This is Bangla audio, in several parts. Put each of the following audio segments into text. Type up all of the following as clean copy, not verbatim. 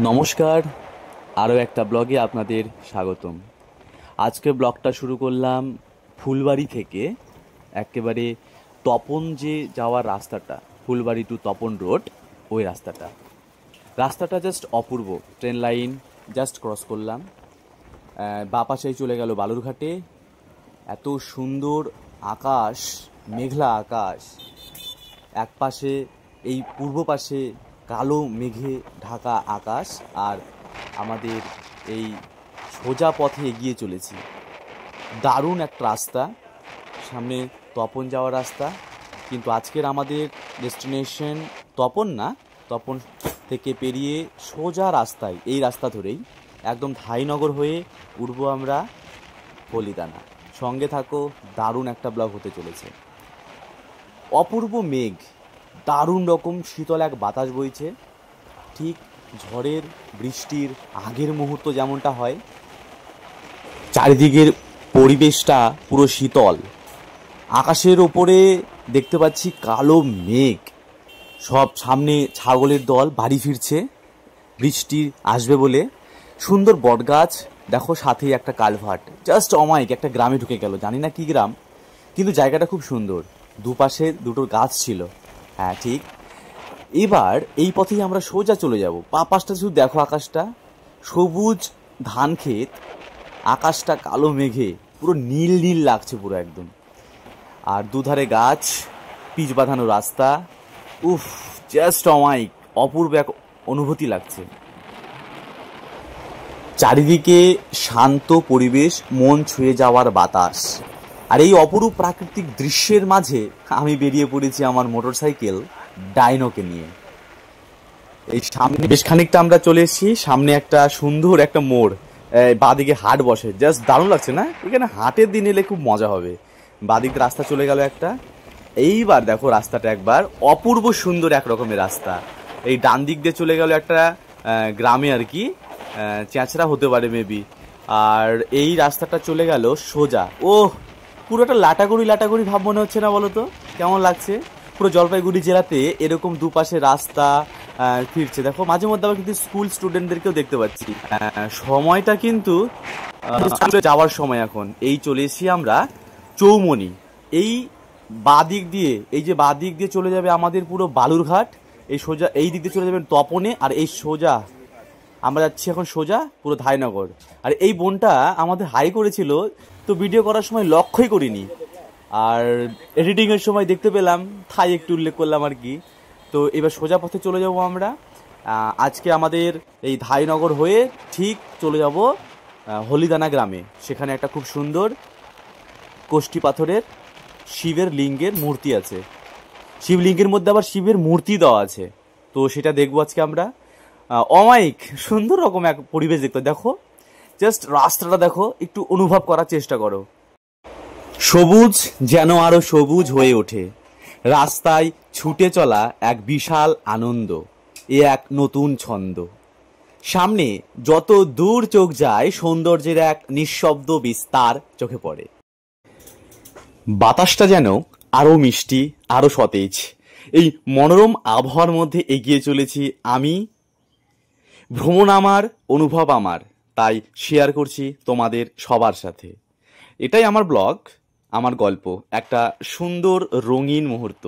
নমস্কার, আরও একটা ব্লগে আপনাদের স্বাগতম। আজকে ব্লগটা শুরু করলাম ফুলবাড়ি থেকে। একেবারে তপন যে যাওয়ার রাস্তাটা, ফুলবাড়ি টু তপন রোড, ওই রাস্তাটা জাস্ট অপূর্ব। ট্রেন লাইন জাস্ট ক্রস করলাম, বাঁ পাশেই চলে গেল বালুরঘাটে। এত সুন্দর আকাশ, মেঘলা আকাশ, এক পাশে এই পূর্ব পাশে কালো মেঘে ঢাকা আকাশ, আর আমাদের এই সোজা পথে এগিয়ে চলেছি। দারুণ একটা রাস্তা, সামনে তপন যাওয়ার রাস্তা। কিন্তু আজকের আমাদের ডেস্টিনেশন তপন না, তপন থেকে পেরিয়ে সোজা রাস্তায়, এই রাস্তা ধরেই একদম ধাইনগর হয়ে উঠবো আমরা হলিদানা। সঙ্গে থাকো, দারুণ একটা ব্লগ হতে চলেছে। অপূর্ব মেঘ, দারুণ রকম শীতল এক বাতাস বইছে, ঠিক ঝড়ের বৃষ্টির আগের মুহূর্ত যেমনটা হয়। চারিদিকের পরিবেশটা পুরো শীতল। আকাশের ওপরে দেখতে পাচ্ছি কালো মেঘ, সব সামনে ছাগলের দল বাড়ি ফিরছে বৃষ্টি আসবে বলে। সুন্দর বটগাছ দেখো, সাথেই একটা কালভার্ট, জাস্ট অমায়িক একটা গ্রামে ঢুকে গেল। জানি না কি গ্রাম, কিন্তু জায়গাটা খুব সুন্দর। দুপাশে দুটো গাছ ছিল, হ্যাঁ ঠিক। এবার এই পথেই আমরা সোজা চলে যাব। পাশটা শুধু দেখো, আকাশটা সবুজ ধান ক্ষেত, আকাশটা কালো মেঘে পুরো নীল নীল লাগছে পুরো একদম। আর দুধারে গাছ, পিচ বাঁধানো রাস্তা, উফ, জাস্ট অমায়িক, অপূর্ব এক অনুভূতি লাগছে। চারিদিকে শান্ত পরিবেশ, মন ছুঁয়ে যাওয়ার বাতাস, আর এই অপরূপ প্রাকৃতিক দৃশ্যের মাঝে আমি বেরিয়ে পড়েছি আমার মোটরসাইকেল ডাইনোকে নিয়ে। এই সামনে বেশ খানিকটা আমরা চলে এসেছি। সামনে একটা সুন্দর একটা মোড়, বাঁদিকে হাট বসে, জাস্ট দারুণ লাগছে না? এখানে হাটের দিন এলে খুব মজা হবে। বাঁদিকে রাস্তা চলে গেল একটা। এইবার দেখো রাস্তাটা একবার অপূর্ব সুন্দর এক রকমের রাস্তা। এই ডান দিক দিয়ে চলে গেল একটা গ্রামে আর কি, চেঁচড়া হতে পারে মেবি। আর এই রাস্তাটা চলে গেল সোজা। ওহ, পুরোটা লাটাগুড়ি ভাব মনে হচ্ছে না? বলো তো কেমন লাগছে? পুরো জলপাইগুড়ি জেলাতে এরকম দুপাশে রাস্তা ফিরছে। দেখো মাঝে মধ্যে আবার কিন্তু স্কুল স্টুডেন্টদেরকেও দেখতে পাচ্ছি। সময়টা কিন্তু যাওয়ার সময়। এখন এই চলে এসেছি আমরা চৌমনি। এই বাদিক দিয়ে, এই যে বাদিক দিয়ে চলে যাবে আমাদের পুরো বালুরঘাট, এই সোজা এই দিক দিয়ে চলে যাবেন তপনে, আর এই সোজা আমরা যাচ্ছি এখন সোজা পুরো ধাইনগর। আর এই বোনটা আমাদের হাই করেছিল, তো ভিডিও করার সময় লক্ষ্যই করিনি, আর এডিটিংয়ের সময় দেখতে পেলাম, তাই একটু উল্লেখ করলাম আর কি। তো এবার সোজা পথে চলে যাব আমরা। আজকে আমাদের এই ধাইনগর হয়ে ঠিক চলে যাব হলিদানা গ্রামে। সেখানে একটা খুব সুন্দর কোষ্ঠী পাথরের শিবের লিঙ্গের মূর্তি আছে। শিবলিঙ্গের মধ্যে আবার শিবের মূর্তি দেওয়া আছে, তো সেটা দেখবো আজকে আমরা। অমায়িক সুন্দর রকম এক পরিবেশ দেখতে। দেখো জাস্ট রাস্তাটা দেখো, একটু অনুভব করার চেষ্টা করো। সবুজ যেন আরো সবুজ হয়ে ওঠে, রাস্তায় ছুটে চলা এক বিশাল আনন্দ, এ এক নতুন ছন্দ। সামনে যত দূর চোখ যায়, সৌন্দর্যের এক নিঃশব্দ বিস্তার চোখে পড়ে। বাতাসটা যেন আরো মিষ্টি, আরো সতেজ। এই মনোরম আবহাওয়ার মধ্যে এগিয়ে চলেছি আমি। ভ্রমণ আমার, অনুভব আমার, তাই শেয়ার করছি তোমাদের সবার সাথে। এটাই আমার ব্লগ, আমার গল্প, একটা সুন্দর রঙিন মুহূর্ত।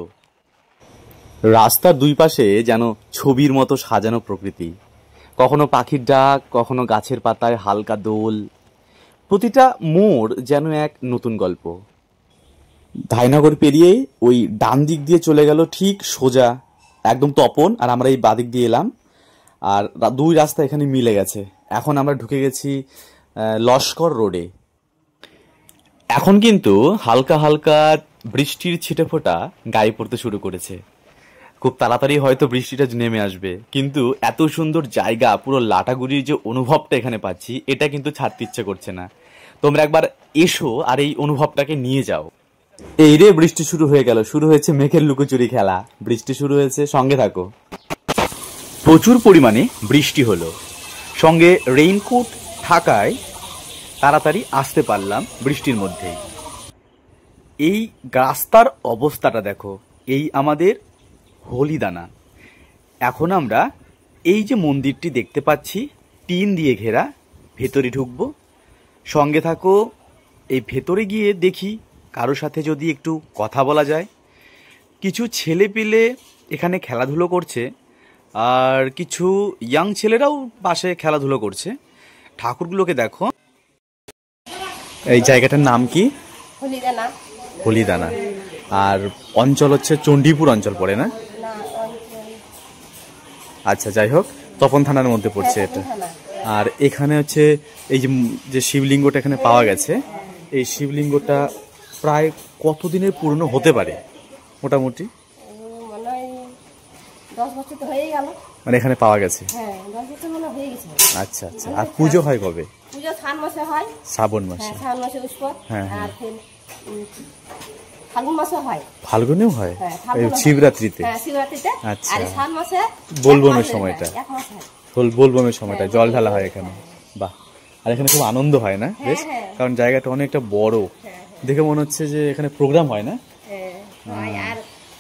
রাস্তার দুই পাশে যেন ছবির মতো সাজানো প্রকৃতি, কখনো পাখির ডাক, কখনো গাছের পাতায় হালকা দোল। প্রতিটা মোড় যেন এক নতুন গল্প। ধাইনগর পেরিয়ে ওই ডান দিক দিয়ে চলে গেল ঠিক সোজা একদম তপন, আর আমরা এই বাদিক দিয়ে এলাম, আর দুই রাস্তা এখানে মিলে গেছে। এখন আমরা ঢুকে গেছি লস্কর রোডে। এখন কিন্তু হালকা হালকা বৃষ্টির ছিটেফোঁটা গায়ে পড়তে শুরু করেছে। খুব তাড়াতাড়ি হয়তো বৃষ্টিটা নেমে আসবে, কিন্তু এত সুন্দর জায়গা, পুরো লাটাগুড়ির যে অনুভবটা এখানে পাচ্ছি, এটা কিন্তু ছাড়তে ইচ্ছে করছে না। তোমরা একবার এসো আর এই অনুভবটাকে নিয়ে যাও। এই রে, বৃষ্টি শুরু হয়ে গেল, শুরু হয়েছে মেঘের লুকোচুরি খেলা, বৃষ্টি শুরু হয়েছে, সঙ্গে থাকো। প্রচুর পরিমাণে বৃষ্টি হলো, সঙ্গে রেইনকোট থাকায় তাড়াতাড়ি আসতে পারলাম বৃষ্টির মধ্যেই। এই রাস্তার অবস্থাটা দেখো, এই আমাদের হলিদানা। এখন আমরা এই যে মন্দিরটি দেখতে পাচ্ছি টিন দিয়ে ঘেরা, ভেতরে ঢুকবো, সঙ্গে থাকো। এই ভেতরে গিয়ে দেখি কারো সাথে যদি একটু কথা বলা যায়। কিছু ছেলে পেলে এখানে খেলাধুলো করছে, আর কিছু ইয়াং ছেলেরাও পাশে খেলাধুলো করছে। ঠাকুরগুলোকে দেখো। এই জায়গাটার নাম কি? হলিদানা। হলিদানা। আর অঞ্চল হচ্ছে চণ্ডীপুর অঞ্চল পড়ে না? আচ্ছা, যাই হোক, তপন থানার মধ্যে পড়ছে এটা। আর এখানে হচ্ছে এই যে শিবলিঙ্গটা এখানে পাওয়া গেছে, এই শিবলিঙ্গটা প্রায় কতদিনের পুরনো হতে পারে মোটামুটি? 10 বছর তো হয়ে গেল। মানে এখানে পাওয়া গেছে? হ্যাঁ, 10 বছর মনে হয়ে গেছে। আচ্ছা আচ্ছা। আর পুজো হয় কবে? পুজো শ্রাবণ মাসে হয়। শ্রাবণ মাসে? হ্যাঁ, শ্রাবণ মাসে উৎসব। হ্যাঁ, আর ফের ফাল্গুন মাসে হয়। ফাল্গুনেও হয়? হ্যাঁ, শিবরাত্রিতে? হ্যাঁ, শিবরাত্রিতে। আচ্ছা। আর শ্রাবণ মাসে বোলবমের সময়টা? এক মাস হয়। বোলবমের সময়টা জল ঢালা হয় এখানে। বাহ। আর এখানে খুব আনন্দ হয় না বেশ? কারণ জায়গাটা অনেকটা বড়, দেখে মনে হচ্ছে যে এখানে প্রোগ্রাম হয় না? হ্যাঁ, আর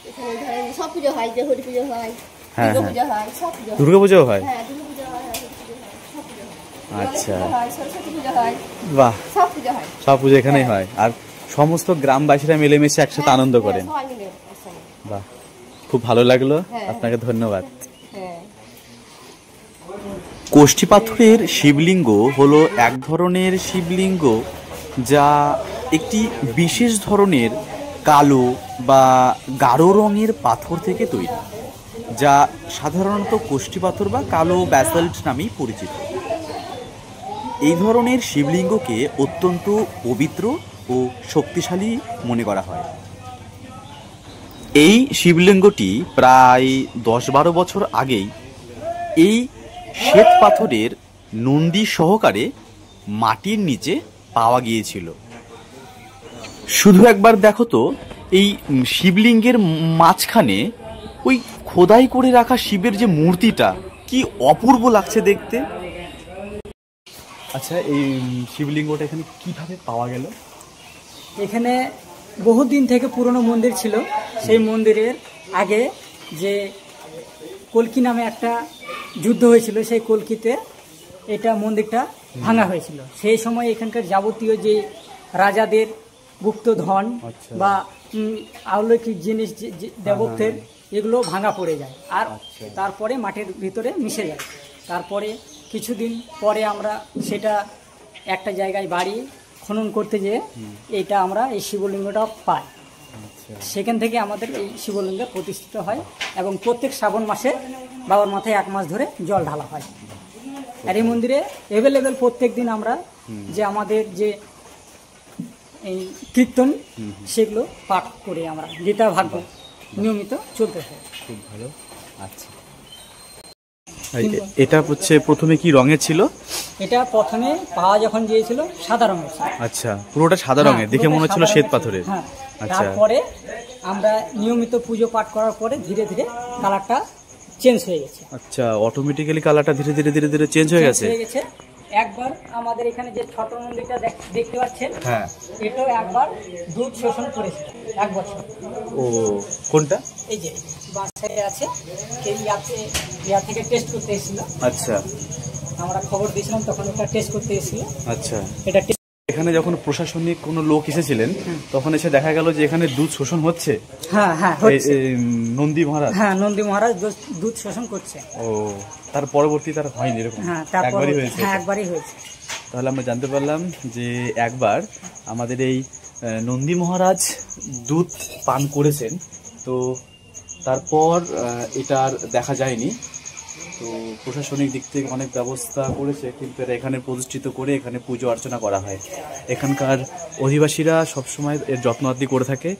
এখানে ধরেন সব পুজো হয়, যে হরি পুজো হয়, হ্যাঁ, পুজো হয়, সব পুজো। দুর্গা পুজো হয়? হ্যাঁ, দুর্গা পুজো হয়, হরি পুজো হয়, সব পুজো হয়। আচ্ছা, সরস্বতী পুজো হয়। বাহ, সব পুজো হয়। সব পুজো এখানেই হয়। আর সমস্ত গ্রামবাসীরা মিলেমিশে একসাথে আনন্দ করেন? বাহ, খুব ভালো লাগলো, আপনাকে ধন্যবাদ। কোষ্ঠী পাথরের শিবলিঙ্গ হলো এক ধরনের শিবলিঙ্গ যা একটি বিশেষ ধরনের কালো বা গাঢ় রঙের পাথর থেকে তৈরি, যা সাধারণত কোষ্ঠী পাথর বা কালো ব্যাসাল্ট নামেই পরিচিত। এই ধরনের শিবলিঙ্গকে অত্যন্ত পবিত্র ও শক্তিশালী মনে করা হয়। এই শিবলিঙ্গটি প্রায় 10-12 বছর আগেই এই শ্বেত পাথরের নন্দী সহকারে মাটির নিচে পাওয়া গিয়েছিল। শুধু একবার দেখো তো, এই শিবলিঙ্গের মাঝখানে ওই খোদাই করে রাখা শিবের যে মূর্তিটা, কি অপূর্ব লাগছে দেখতে। আচ্ছা, এই শিবলিঙ্গটা এখানে কিভাবে পাওয়া গেল? এখানে বহুদিন থেকে পুরনো মন্দির ছিল। সেই মন্দিরের আগে যে কলকি নামে একটা যুদ্ধ হয়েছিল, সেই কলকিতে এটা মন্দিরটা ভাঙা হয়েছিল। সেই সময় এখানকার যাবতীয় যে রাজাদের গুপ্তধন বা অলৌকিক জিনিস, দেবত্বের, এগুলো ভাঙা পড়ে যায়। আর তারপরে মাটির ভিতরে মিশে যায়। তারপরে কিছুদিন পরে আমরা সেটা একটা জায়গায় বাড়ি খনন করতে যেয়ে এইটা আমরা এই শিবলিঙ্গটা পাই। সেখান থেকে আমাদের এই শিবলিঙ্গ প্রতিষ্ঠিত হয় এবং প্রত্যেক শ্রাবণ মাসে বাবার মাথায় 1 মাস ধরে জল ঢালা হয়। আর এই মন্দিরে অ্যাভেলেবেল প্রত্যেক দিন আমরা যে আমাদের যে এই কীর্তন, সেগুলো পাঠ করে আমরা গীতা ভাগবত নিয়মিত চলতে হয়। খুব ভালো। আচ্ছা, এটা হচ্ছে প্রথমে কি রঙের ছিল? এটা প্রথমে পাওয়া যখন গিয়েছিল সাদা রঙের ছিল। আচ্ছা, পুরোটা সাদা রঙের, দেখে মনে হচ্ছিল শ্বেত পাথরের। হ্যাঁ, আচ্ছা। তারপরে আমরা নিয়মিত পুজো পাঠ করার পরে ধীরে ধীরে কালারটা চেঞ্জ হয়ে গেছে। আচ্ছা, অটোমেটিক্যালি কালারটা ধীরে ধীরে ধীরে ধীরে চেঞ্জ হয়ে গেছে। একবার আমাদের এখানে যে ছোট মন্দিরটা দেখতে পাচ্ছেন, হ্যাঁ, এটাও একবার দুধ শোষণ করেছে 1 বছর। ও, কোনটা? এই যে বাসায় আছে, ইয়া থেকে টেস্ট করতে এসেছিল। আচ্ছা, আমরা খবর দিয়েছিলাম, তখন এটা টেস্ট করতে এসেছিল। আচ্ছা, এটা এখানে যখন প্রশাসনিক কোনো লোক এসেছিলেন, তখন এসে দেখা গেল যে এখানে দুধ শোষণ হচ্ছে। হ্যাঁ হ্যাঁ, হচ্ছে। নন্দী মহারাজ? হ্যাঁ, নন্দী মহারাজ দুধ শোষণ করছে। ও, তার পরবর্তী তার হয়নি এরকম? হ্যাঁ, একবারই হয়েছে। হ্যাঁ, একবারই হয়েছে। তাহলে আমরা জানতে পারলাম যে একবার আমাদের এই নন্দী মহারাজ দুধ পান করেছেন, তো তারপর এটা আর দেখা যায়নি। তো প্রশাসনিক দিক থেকে অনেক ব্যবস্থা করেছে, কিন্তু এরা এখানে প্রতিষ্ঠিত করে এখানে পুজো অর্চনা করা হয়। এখানকার অধিবাসীরা সবসময় এর যত্নআত্তি করে থাকে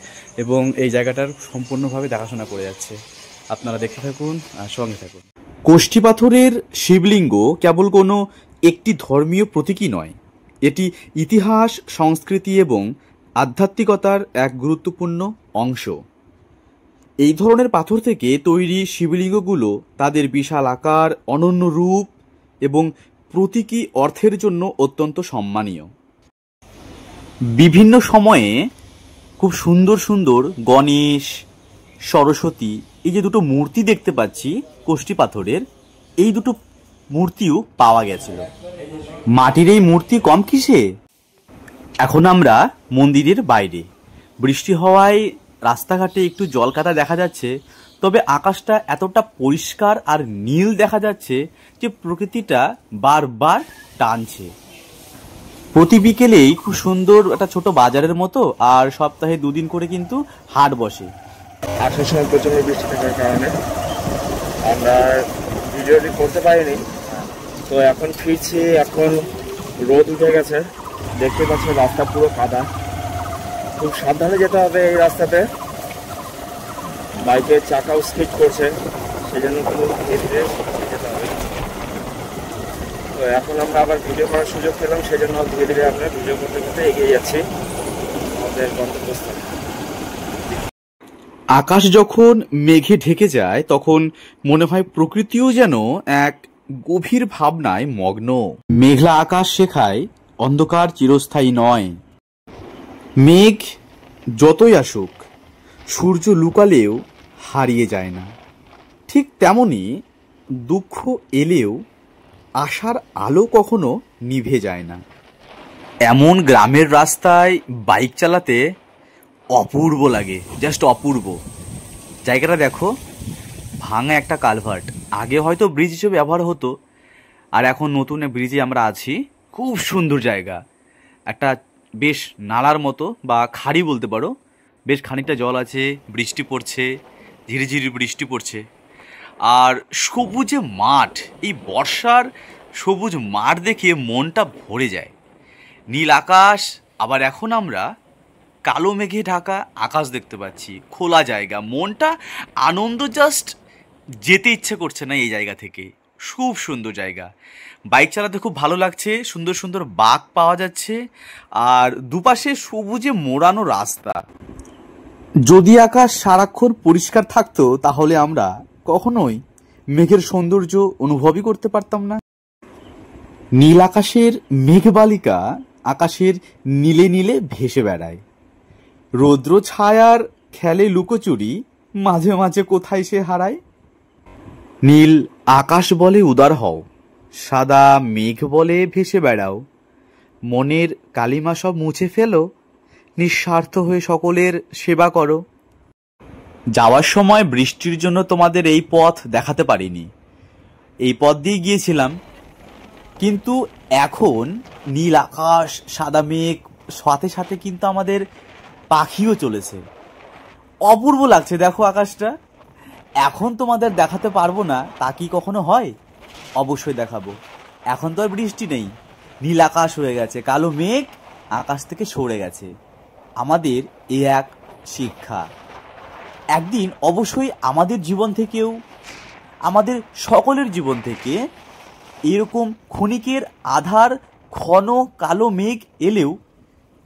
এবং এই জায়গাটার সম্পূর্ণভাবে দেখাশোনা করে যাচ্ছে। আপনারা দেখতে থাকুন আর সঙ্গে থাকুন। কোষ্ঠী পাথরের শিবলিঙ্গ কেবল কোনো একটি ধর্মীয় প্রতীকই নয়, এটি ইতিহাস, সংস্কৃতি এবং আধ্যাত্মিকতার এক গুরুত্বপূর্ণ অংশ। এই ধরনের পাথর থেকে তৈরি শিবলিঙ্গগুলো তাদের বিশাল আকার, অনন্য রূপ এবং প্রতীকী অর্থের জন্য অত্যন্ত সম্মানীয়। বিভিন্ন সময়ে খুব সুন্দর সুন্দর গণেশ, সরস্বতী, এই যে দুটো মূর্তি দেখতে পাচ্ছি কোষ্ঠী পাথরের, এই দুটো মূর্তিও পাওয়া গেছিল। মাটির এই মূর্তি কম কিসে? এখন আমরা মন্দিরের বাইরে। বৃষ্টি হওয়ায় রাস্তাঘাটে একটু জলকাদা দেখা যাচ্ছে, তবে আকাশটা এতটা পরিষ্কার আর নীল দেখা যাচ্ছে যে প্রকৃতিটা বারবার টানছে। প্রতি বিকেলেই খুব সুন্দর একটা ছোট বাজারের মতো, আর সপ্তাহে 2 দিন করে কিন্তু হাট বসে। আসার সময় প্রচন্ড বৃষ্টি থাকার কারণে আমরা ভিডিওটি করতে পারিনি। তো এখন ফিরছি, এখন রোদ উঠে গেছে, দেখতে পাচ্ছেন রাস্তা পুরো কাদা। খুব সাবধানে যেতে হবে এই রাস্তাতে, বাইকের চাকাও স্লিপ করছে, সেই জন্য খুব ধীরে ধীরে যেতে হবে। তো এখন আমরা আবার ভিডিও করার সুযোগ পেলাম, সেই জন্য ধীরে ধীরে আমরা ভিডিও করতে করতে এগিয়ে যাচ্ছি আমাদের গন্তব্যস্থলে। আকাশ যখন মেঘে ঢেকে যায় তখন মনে হয় প্রকৃতিও যেন এক গভীর ভাবনায় মগ্ন। মেঘলা আকাশ শেখায় অন্ধকার চিরস্থায়ী নয়। মেঘ যতই আসুক, সূর্য লুকালেও হারিয়ে যায় না। ঠিক তেমনি দুঃখ এলেও আশার আলো কখনো নিভে যায় না। এমন গ্রামের রাস্তায় বাইক চালাতে অপূর্ব লাগে, জাস্ট অপূর্ব। জায়গাটা দেখো, ভাঙা একটা কালভার্ট। আগে হয়তো ব্রিজ হিসেবে ব্যবহার হতো, আর এখন নতুন ব্রিজে আমরা আছি। খুব সুন্দর জায়গা, একটা বেশ নালার মতো বা খাড়ি বলতে পারো। বেশ খানিকটা জল আছে, বৃষ্টি পড়ছে, ঝিরিঝিরি বৃষ্টি পড়ছে, আর সবুজে মাঠ। এই বর্ষার সবুজ মাঠ দেখে মনটা ভরে যায়। নীল আকাশ, আবার এখন আমরা কালো মেঘে ঢাকা আকাশ দেখতে পাচ্ছি, খোলা জায়গা। মনটা আনন্দ, জাস্ট যেতে ইচ্ছে করছে না এই জায়গা থেকে। খুব সুন্দর জায়গা, বাইক চালাতে খুব ভালো লাগছে। সুন্দর সুন্দর বাঁক পাওয়া যাচ্ছে, আর দুপাশে সবুজে মোড়ানো রাস্তা। যদি আকাশ সারাক্ষণ পরিষ্কার থাকতো তাহলে আমরা কখনোই মেঘের সৌন্দর্য অনুভবই করতে পারতাম না। নীল আকাশের মেঘবালিকা আকাশের নীলে নীলে ভেসে বেড়ায়। রৌদ্র ছায়ার খেলে লুকোচুরি, মাঝে মাঝে কোথায় সে হারায়। নীল আকাশ বলে উদার হও, সাদা মেঘ বলে ভেসে বেড়াও। মনের কালিমা সব মুছে ফেলো, নিঃস্বার্থ হয়ে সকলের সেবা করো। যাওয়ার সময় বৃষ্টির জন্য তোমাদের এই পথ দেখাতে পারিনি, এই পথ দিয়ে গিয়েছিলাম। কিন্তু এখন নীল আকাশ, সাদা মেঘ, সাথে সাথে কিন্তু আমাদের পাখিও চলেছে। অপূর্ব লাগছে, দেখো আকাশটা। এখন তোমাদের দেখাতে পারবো না, তা কি কখনো হয়? অবশ্যই দেখাবো। এখন তো আর বৃষ্টি নেই, নীল আকাশ হয়ে গেছে, কালো মেঘ আকাশ থেকে সরে গেছে। আমাদের এ এক শিক্ষা। একদিন অবশ্যই আমাদের জীবন থেকেও, আমাদের সকলের জীবন থেকে এরকম ক্ষণিকের আধার ঘন কালো মেঘ এলেও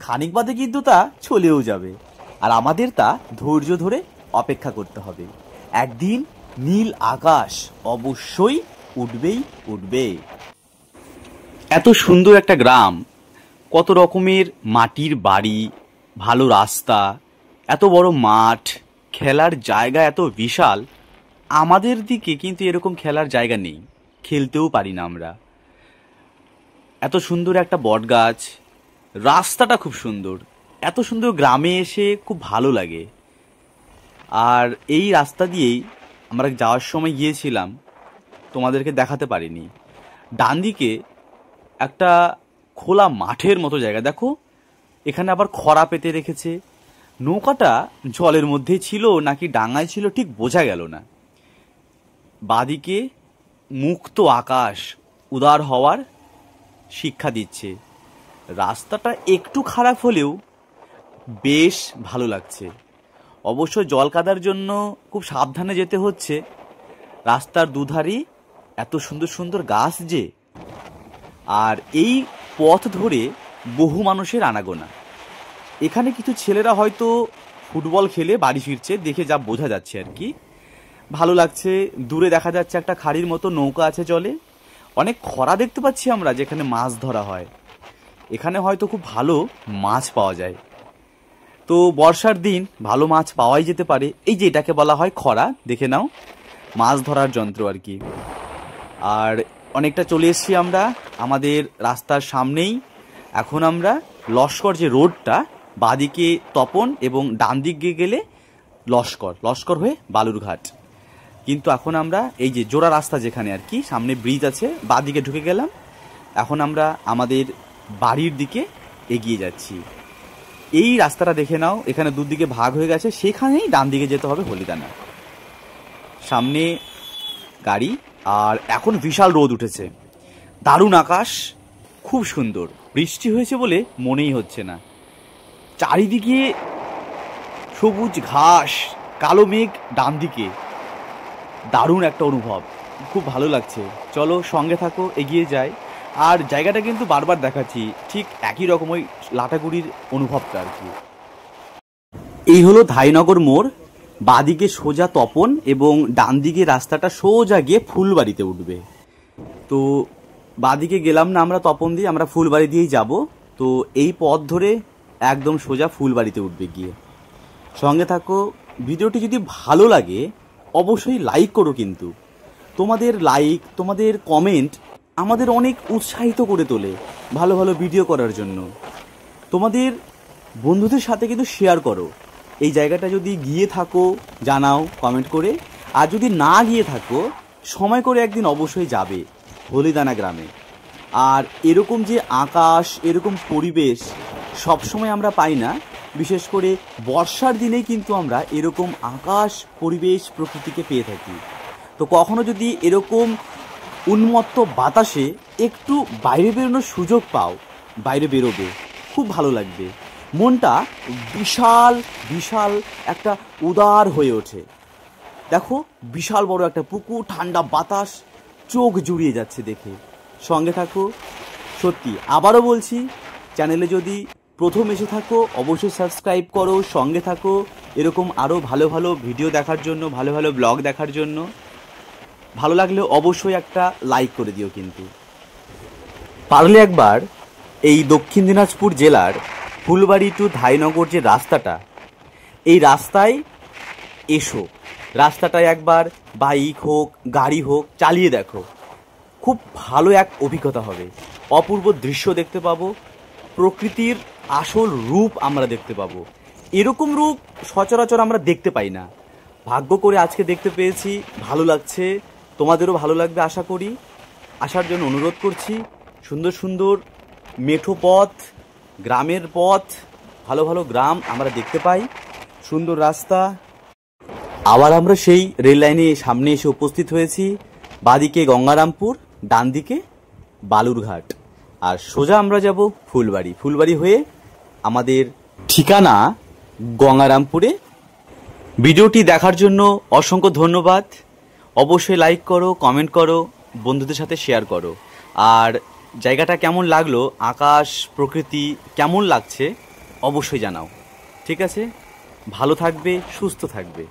খানিক বাদে কিন্তু তা চলেও যাবে, আর আমাদের তা ধৈর্য ধরে অপেক্ষা করতে হবে। একদিন নীল আকাশ অবশ্যই উঠবেই উঠবে। এত সুন্দর একটা গ্রাম, কত রকমের মাটির বাড়ি, ভালো রাস্তা, এত বড় মাঠ, খেলার জায়গা এত বিশাল। আমাদের দিকে কিন্তু এরকম খেলার জায়গা নেই, খেলতেও পারি না আমরা। এত সুন্দর একটা বট গাছ, রাস্তাটা খুব সুন্দর। এত সুন্দর গ্রামে এসে খুব ভালো লাগে। আর এই রাস্তা দিয়েই আমরা যাওয়ার সময় গিয়েছিলাম, তোমাদেরকে দেখাতে পারিনি। ডান দিকে একটা খোলা মাঠের মতো জায়গা, দেখো এখানে আবার খরা পেতে রেখেছে। নৌকাটা জলের মধ্যেই ছিল নাকি ডাঙায় ছিল ঠিক বোঝা গেল না। বাদিকে মুক্ত আকাশ উদার হওয়ার শিক্ষা দিচ্ছে। রাস্তাটা একটু খারাপ হলেও বেশ ভালো লাগছে। অবশ্য জল কাদার জন্য খুব সাবধানে যেতে হচ্ছে। রাস্তার দুধারে এত সুন্দর সুন্দর গাছ যে, আর এই পথ ধরে বহু মানুষের আনাগোনা। এখানে কিছু ছেলেরা হয়তো ফুটবল খেলে বাড়ি ফিরছে, দেখে যা বোঝা যাচ্ছে আর কি। ভালো লাগছে। দূরে দেখা যাচ্ছে একটা খাড়ির মতো নৌকা আছে জলে। অনেক খরা দেখতে পাচ্ছি আমরা, যেখানে মাছ ধরা হয়। এখানে হয়তো খুব ভালো মাছ পাওয়া যায়। তো বর্ষার দিন ভালো মাছ পাওয়াই যেতে পারে। এই যে এটাকে বলা হয় খরা, দেখে নাও, মাছ ধরার যন্ত্র আর কি। আর অনেকটা চলে এসেছি আমরা আমাদের রাস্তার সামনেই। এখন আমরা লস্কর যে রোডটা, বাঁদিকে তপন এবং ডান দিকে গেলে লস্কর হয়ে বালুরঘাট। কিন্তু এখন আমরা এই যে জোড়া রাস্তা যেখানে আর কি, সামনে ব্রিজ আছে, বাঁদিকে ঢুকে গেলাম। এখন আমরা আমাদের বাড়ির দিকে এগিয়ে যাচ্ছি। এই রাস্তাটা দেখে নাও, এখানে দুদিকে ভাগ হয়ে গেছে, সেখানেই ডান দিকে যেতে হবে হলিদানা। সামনে গাড়ি, আর এখন বিশাল রোদ উঠেছে, দারুণ আকাশ, খুব সুন্দর। বৃষ্টি হয়েছে বলে মনেই হচ্ছে না। চারিদিকে সবুজ ঘাস, কালো মেঘ ডান দিকে, দারুণ একটা অনুভব, খুব ভালো লাগছে। চলো সঙ্গে থাকো, এগিয়ে যাই। আর জায়গাটা কিন্তু বারবার দেখাচ্ছি, ঠিক একই রকম ওই লাটাগুড়ির অনুভবটা আর কি। এই হলো ধাইনগর মোড়, বাঁদিকে সোজা তপন এবং ডান দিকে রাস্তাটা সোজা গিয়ে ফুলবাড়িতে উঠবে। তো বাঁদিকে গেলাম না আমরা তপন দিয়ে, আমরা ফুলবাড়ি দিয়েই যাব। তো এই পথ ধরে একদম সোজা ফুলবাড়িতে উঠবে গিয়ে। সঙ্গে থাকো। ভিডিওটি যদি ভালো লাগে অবশ্যই লাইক করো, কিন্তু তোমাদের লাইক, তোমাদের কমেন্ট আমাদের অনেক উৎসাহিত করে তোলে ভালো ভালো ভিডিও করার জন্য। তোমাদের বন্ধুদের সাথে কিন্তু শেয়ার করো। এই জায়গাটা যদি গিয়ে থাকো জানাও কমেন্ট করে, আর যদি না গিয়ে থাকো সময় করে একদিন অবশ্যই যাবে হলিদানা গ্রামে। আর এরকম যে আকাশ, এরকম পরিবেশ সবসময় আমরা পাই না, বিশেষ করে বর্ষার দিনে কিন্তু আমরা এরকম আকাশ, পরিবেশ, প্রকৃতিকে পেয়ে থাকি। তো কখনো যদি এরকম উন্মত্ত বাতাসে একটু বাইরে বেরোনোর সুযোগ পাও, বাইরে বেরোবে, খুব ভালো লাগবে। মনটা বিশাল বিশাল একটা উদার হয়ে ওঠে। দেখো বিশাল বড় একটা পুকুর, ঠান্ডা বাতাস, চোখ জুড়িয়ে যাচ্ছে দেখে। সঙ্গে থাকো। সত্যি আবারও বলছি, চ্যানেলে যদি প্রথম এসে থাকো অবশ্যই সাবস্ক্রাইব করো, সঙ্গে থাকো এরকম আরও ভালো ভালো ভিডিও দেখার জন্য, ভালো ভালো ব্লগ দেখার জন্য। ভালো লাগলে অবশ্যই একটা লাইক করে দিও। কিন্তু পারলে একবার এই দক্ষিণ দিনাজপুর জেলার ফুলবাড়ি টু ধাইনগর যে রাস্তাটা, এই রাস্তায় এসো। রাস্তাটায় একবার বাইক হোক, গাড়ি হোক, চালিয়ে দেখো, খুব ভালো এক অভিজ্ঞতা হবে। অপূর্ব দৃশ্য দেখতে পাবো, প্রকৃতির আসল রূপ আমরা দেখতে পাবো। এরকম রূপ সচরাচর আমরা দেখতে পাই না। ভাগ্য করে আজকে দেখতে পেয়েছি, ভালো লাগছে। তোমাদেরও ভালো লাগবে আশা করি। আসার জন্য অনুরোধ করছি। সুন্দর সুন্দর মেঠো পথ, গ্রামের পথ, ভালো ভালো গ্রাম আমরা দেখতে পাই, সুন্দর রাস্তা। আবার আমরা সেই রেল লাইনে সামনে এসে উপস্থিত হয়েছি। বাঁদিকে গঙ্গারামপুর, ডান দিকে বালুরঘাট, আর সোজা আমরা যাব ফুলবাড়ি। ফুলবাড়ি হয়ে আমাদের ঠিকানা গঙ্গারামপুরে। ভিডিওটি দেখার জন্য অসংখ্য ধন্যবাদ। অবশ্যই লাইক করো, কমেন্ট করো, বন্ধুদের সাথে শেয়ার করো। আর জায়গাটা কেমন লাগলো, আকাশ, প্রকৃতি কেমন লাগছে অবশ্যই জানাও। ঠিক আছে, ভালো থাকবে, সুস্থ থাকবে।